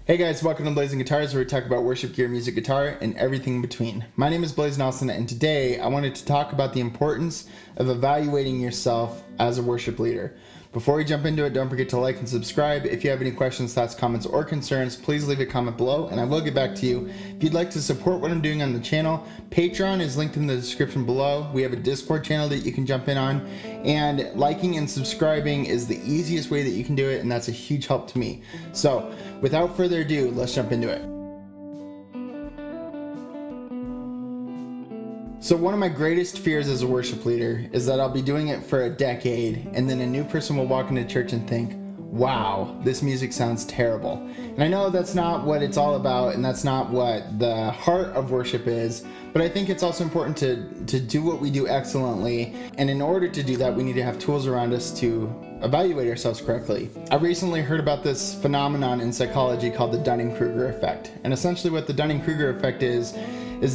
Hey guys, welcome to Blazing Guitars, where we talk about worship gear, music, guitar, and everything in between. My name is Blaze Nelson, and today I wanted to talk about the importance of evaluating yourself as a worship leader. Before we jump into it, don't forget to like and subscribe. If you have any questions, thoughts, comments, or concerns, please leave a comment below, and I will get back to you. If you'd like to support what I'm doing on the channel, Patreon is linked in the description below. We have a Discord channel that you can jump in on, and liking and subscribing is the easiest way that you can do it, and that's a huge help to me. So, without further ado, let's jump into it. So one of my greatest fears as a worship leader is that I'll be doing it for a decade and then a new person will walk into church and think, wow, this music sounds terrible. And I know that's not what it's all about, and that's not what the heart of worship is, but I think it's also important to do what we do excellently, and in order to do that, we need to have tools around us to evaluate ourselves correctly. I recently heard about this phenomenon in psychology called the Dunning-Kruger effect, and essentially what the Dunning-Kruger effect is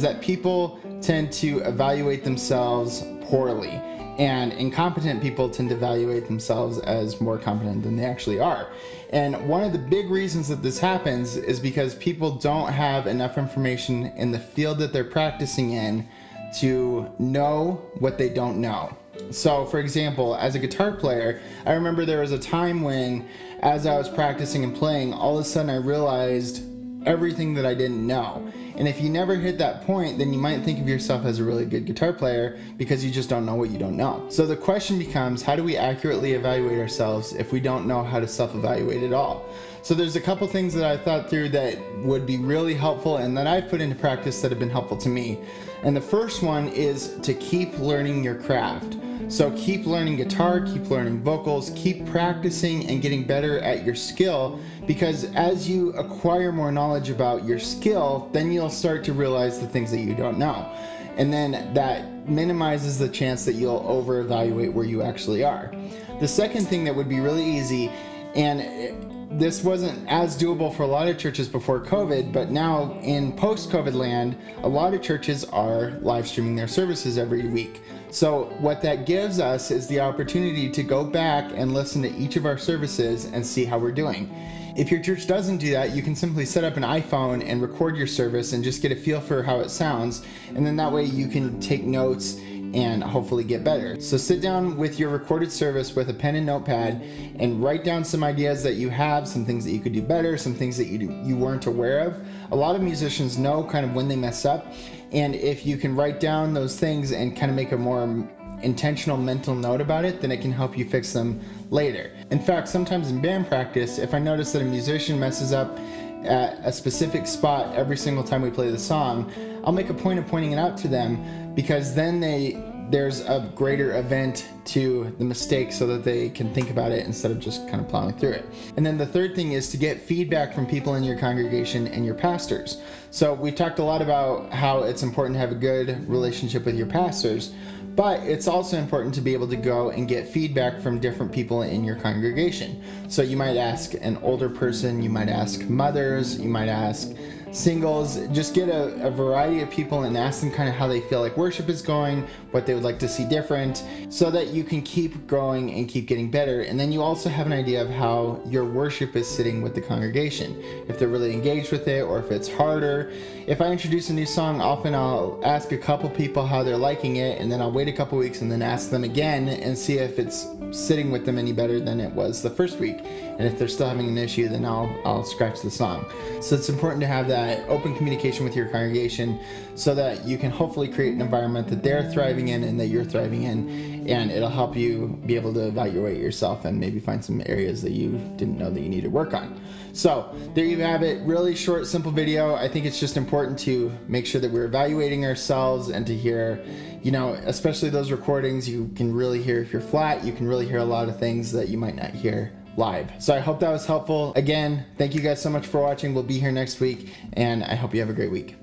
that people tend to evaluate themselves poorly, and incompetent people tend to evaluate themselves as more competent than they actually are. And one of the big reasons that this happens is because people don't have enough information in the field that they're practicing in to know what they don't know. So for example, as a guitar player, I remember there was a time when, as I was practicing and playing, all of a sudden I realized everything that I didn't know. And if you never hit that point, then you might think of yourself as a really good guitar player because you just don't know what you don't know. So the question becomes, how do we accurately evaluate ourselves if we don't know how to self-evaluate at all? So there's a couple things that I thought through that would be really helpful and that I've put into practice that have been helpful to me. And the first one is to keep learning your craft. So keep learning guitar, keep learning vocals, keep practicing and getting better at your skill, because as you acquire more knowledge about your skill, then you'll start to realize the things that you don't know. And then that minimizes the chance that you'll over-evaluate where you actually are. The second thing that would be really easy, and this wasn't as doable for a lot of churches before COVID, but now in post-COVID land, a lot of churches are live streaming their services every week. So what that gives us is the opportunity to go back and listen to each of our services and see how we're doing. If your church doesn't do that, you can simply set up an iPhone and record your service and just get a feel for how it sounds, and then that way you can take notes and hopefully get better. So sit down with your recorded service with a pen and notepad and write down some ideas that you have, some things that you could do better, some things that you weren't aware of. A lot of musicians know kind of when they mess up, and if you can write down those things and kind of make a more intentional mental note about it, then it can help you fix them later. In fact, sometimes in band practice, if I notice that a musician messes up at a specific spot every single time we play the song, I'll make a point of pointing it out to them, because then there's a greater event to the mistake so that they can think about it instead of just kind of plowing through it. And then the third thing is to get feedback from people in your congregation and your pastors. So we've talked a lot about how it's important to have a good relationship with your pastors, but it's also important to be able to go and get feedback from different people in your congregation. So you might ask an older person, you might ask mothers, you might ask singles, just get a variety of people and ask them kind of how they feel like worship is going, what they would like to see different, so that you can keep growing and keep getting better. And then you also have an idea of how your worship is sitting with the congregation, if they're really engaged with it or if it's harder. If I introduce a new song, often I'll ask a couple people how they're liking it, and then I'll wait a couple weeks and then ask them again and see if it's sitting with them any better than it was the first week. And if they're still having an issue, then I'll scratch the song. So it's important to have that open communication with your congregation so that you can hopefully create an environment that they're thriving in and that you're thriving in, and it'll help you be able to evaluate yourself and maybe find some areas that you didn't know that you need to work on. So there you have it. Really short, simple video. I think it's just important to make sure that we're evaluating ourselves and to hear, you know, especially those recordings, you can really hear if you're flat, you can really hear a lot of things that you might not hear live. So I hope that was helpful. Again, thank you guys so much for watching. We'll be here next week, and I hope you have a great week.